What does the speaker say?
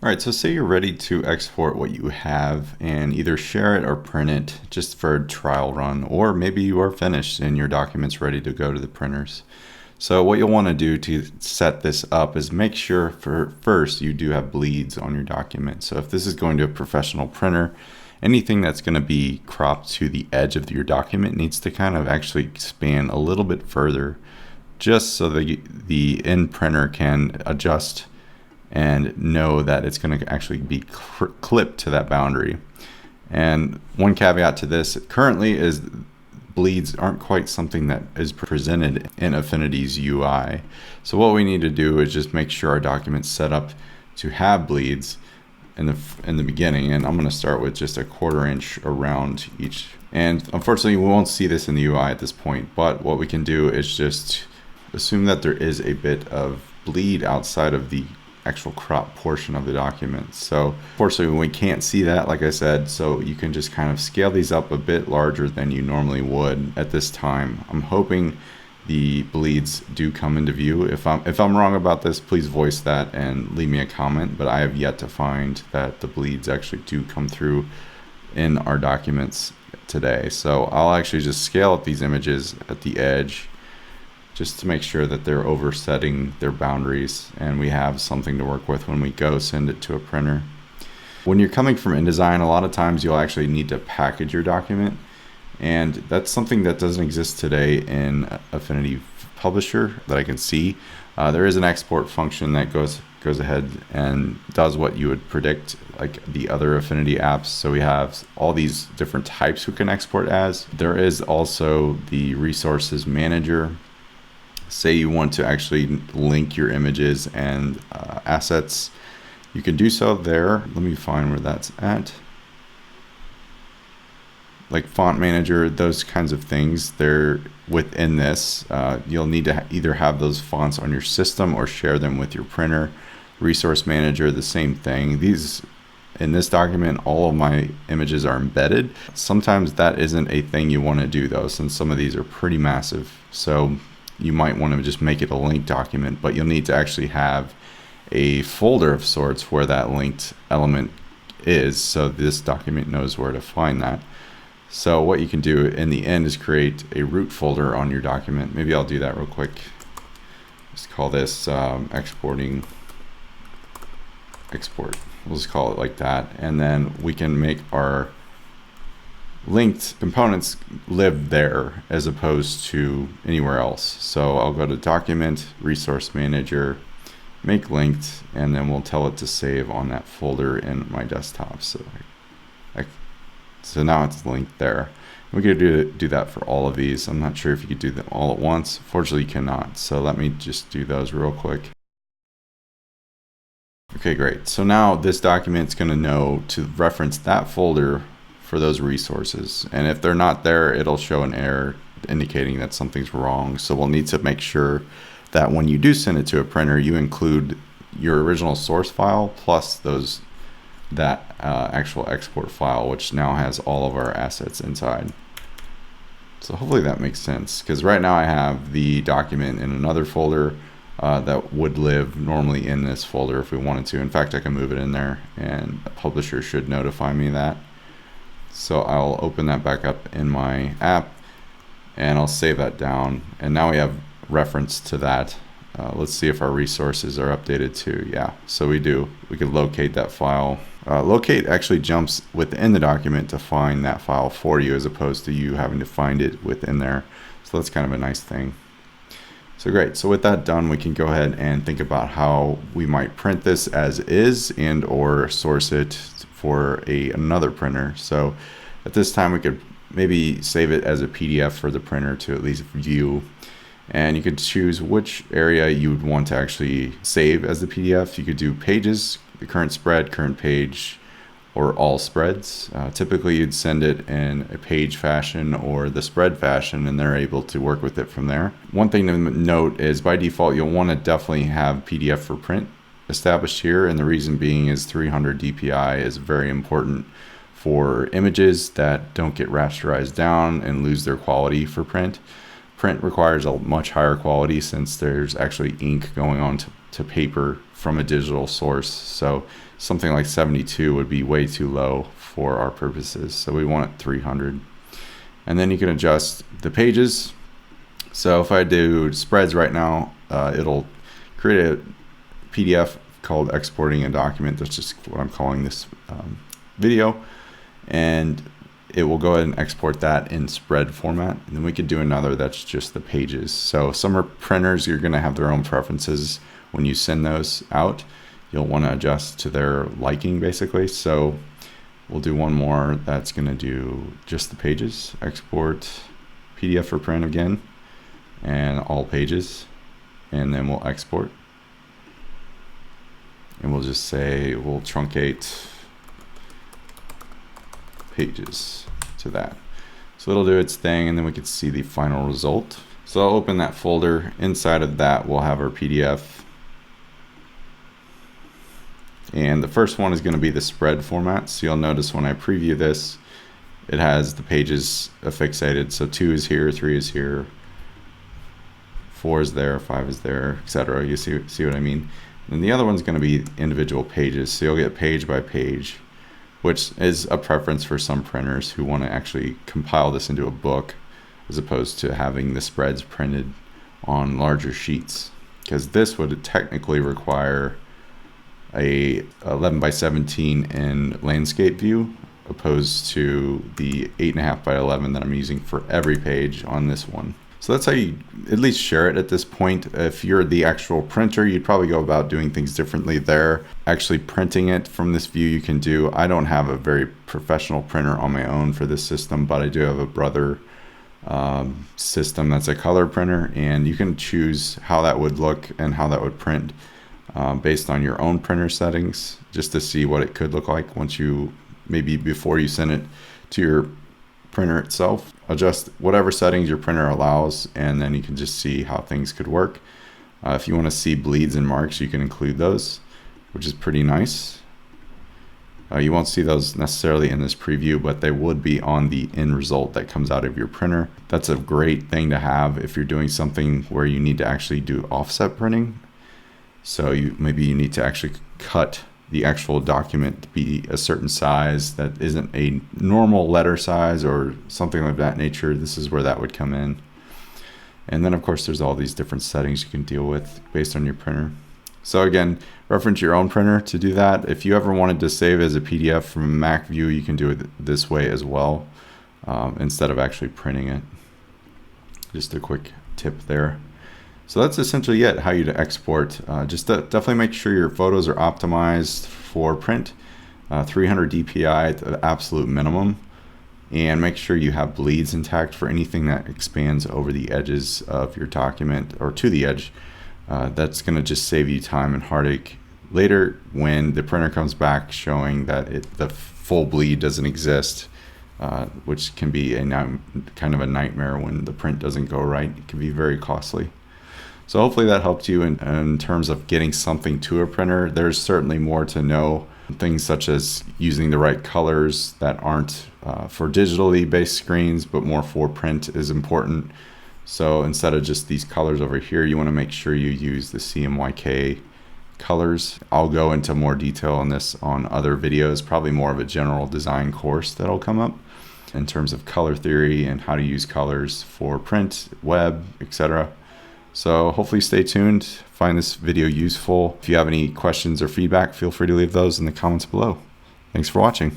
All right, so say you're ready to export what you have and either share it or print it just for a trial run, or maybe you are finished and your document's ready to go to the printers. So what you'll want to do to set this up is make sure first you do have bleeds on your document. So if this is going to a professional printer, anything that's going to be cropped to the edge of your document needs to kind of actually span a little bit further, just so the end printer can adjust and know that it's going to actually be clipped to that boundary. And one caveat to this currently is bleeds aren't quite something that is presented in Affinity's UI. So what we need to do is just make sure our document's set up to have bleeds in the beginning. And I'm going to start with just a 1/4 inch around each. And unfortunately, we won't see this in the UI at this point, but what we can do is just assume that there is a bit of bleed outside of the actual crop portion of the document. So fortunately we can't see that, like I said, so you can just kind of scale these up a bit larger than you normally would at this time. I'm hoping the bleeds do come into view. If I'm wrong about this, please voice that and leave me a comment, but I have yet to find that the bleeds actually do come through in our documents today. So I'll actually just scale up these images at the edge just to make sure that they're oversetting their boundaries and we have something to work with when we go send it to a printer. When you're coming from InDesign, a lot of times you'll actually need to package your document, and that's something that doesn't exist today in Affinity Publisher that I can see. There is an export function that goes ahead and does what you would predict like the other Affinity apps. So we have all these different types we can export as. There is also the resources manager. Say you want to actually link your images and assets, you can do so there. Let me find where that's at. Like font manager, those kinds of things, they're within this. You'll need to either have those fonts on your system or share them with your printer. Resource manager, the same thing. These in this document, all of my images are embedded. Sometimes that isn't a thing you want to do though, since some of these are pretty massive. So you might want to just make it a linked document, but you'll need to actually have a folder of sorts where that linked element is, so this document knows where to find that. So what you can do in the end is create a root folder on your document. Maybe I'll do that real quick. Just call this exporting export. We'll just call it like that, and then we can make our linked components live there as opposed to anywhere else. So I'll go to document, resource manager, make linked, and then we'll tell it to save on that folder in my desktop. So now it's linked there. We could do that for all of these. I'm not sure if you could do them all at once. Fortunately, you cannot. So let me just do those real quick. Okay, great. So now this document's going to know to reference that folder for those resources, and if they're not there, it'll show an error indicating that something's wrong. So we'll need to make sure that when you do send it to a printer, you include your original source file plus that actual export file, which now has all of our assets inside. So hopefully that makes sense, because right now I have the document in another folder that would live normally in this folder if we wanted to. In fact, I can move it in there, and a publisher should notify me of that. So I'll open that back up in my app and I'll save that down, and now we have reference to that. Let's see if our resources are updated too. Yeah, so we do. We can locate that file. Locate actually jumps within the document to find that file for you, as opposed to you having to find it within there. So that's kind of a nice thing. So great. So with that done, we can go ahead and think about how we might print this as is and or source it for another printer. So at this time we could maybe save it as a PDF for the printer to at least view, and you could choose which area you would want to actually save as the PDF. You could do pages, the current spread, current page, or all spreads. Typically you'd send it in a page fashion or the spread fashion, and they're able to work with it from there. One thing to note is by default you'll want to definitely have PDF for print established here, and the reason being is 300 DPI is very important for images that don't get rasterized down and lose their quality for print. Print requires a much higher quality since there's actually ink going on to paper from a digital source. So something like 72 would be way too low for our purposes. So we want it 300. And then you can adjust the pages. So if I do spreads right now, it'll create a PDF called exporting a document. That's just what I'm calling this video. And it will go ahead and export that in spread format. And then we could do another that's just the pages. So some are printers, you're going to have their own preferences when you send those out. You'll want to adjust to their liking, basically. So we'll do one more that's going to do just the pages. Export PDF for print again, and all pages. And then we'll export. And we'll just say we'll truncate pages to that. So it'll do its thing, and then we can see the final result. So I'll open that folder. Inside of that, we'll have our PDF. And the first one is going to be the spread format. So you'll notice when I preview this, it has the pages affixated. So 2 is here, 3 is here, 4 is there, 5 is there, etc. You see what I mean? And the other one's going to be individual pages. So you'll get page by page, which is a preference for some printers who want to actually compile this into a book as opposed to having the spreads printed on larger sheets, because this would technically require a 11 by 17 in landscape view opposed to the 8.5 by 11 that I'm using for every page on this one. So that's how you at least share it at this point. If you're the actual printer, you'd probably go about doing things differently there. Actually printing it from this view you can do. I don't have a very professional printer on my own for this system, but I do have a brother system that's a color printer, and you can choose how that would look and how that would print based on your own printer settings, just to see what it could look like once you, maybe before you send it to your printer itself. Adjust whatever settings your printer allows, and then you can just see how things could work. If you want to see bleeds and marks, you can include those, which is pretty nice. You won't see those necessarily in this preview, but they would be on the end result that comes out of your printer. That's a great thing to have if you're doing something where you need to actually do offset printing. So maybe you need to actually cut the actual document to be a certain size that isn't a normal letter size or something of that nature. This is where that would come in. And then of course there's all these different settings you can deal with based on your printer. So again, reference your own printer to do that. If you ever wanted to save as a PDF from a Mac view, you can do it this way as well, instead of actually printing it. Just a quick tip there. So that's essentially it, how you to export. Just definitely make sure your photos are optimized for print, 300 dpi at the absolute minimum, and make sure you have bleeds intact for anything that expands over the edges of your document or to the edge. That's going to just save you time and heartache later when the printer comes back showing that the full bleed doesn't exist, which can be kind of a nightmare when the print doesn't go right. It can be very costly. So hopefully that helped you in terms of getting something to a printer. There's certainly more to know. Things such as using the right colors that aren't for digitally based screens, but more for print is important. So instead of just these colors over here, you want to make sure you use the cmyk colors. I'll go into more detail on this on other videos, probably more of a general design course that'll come up in terms of color theory and how to use colors for print, web, etc. So hopefully stay tuned, find this video useful. If you have any questions or feedback, feel free to leave those in the comments below. Thanks for watching.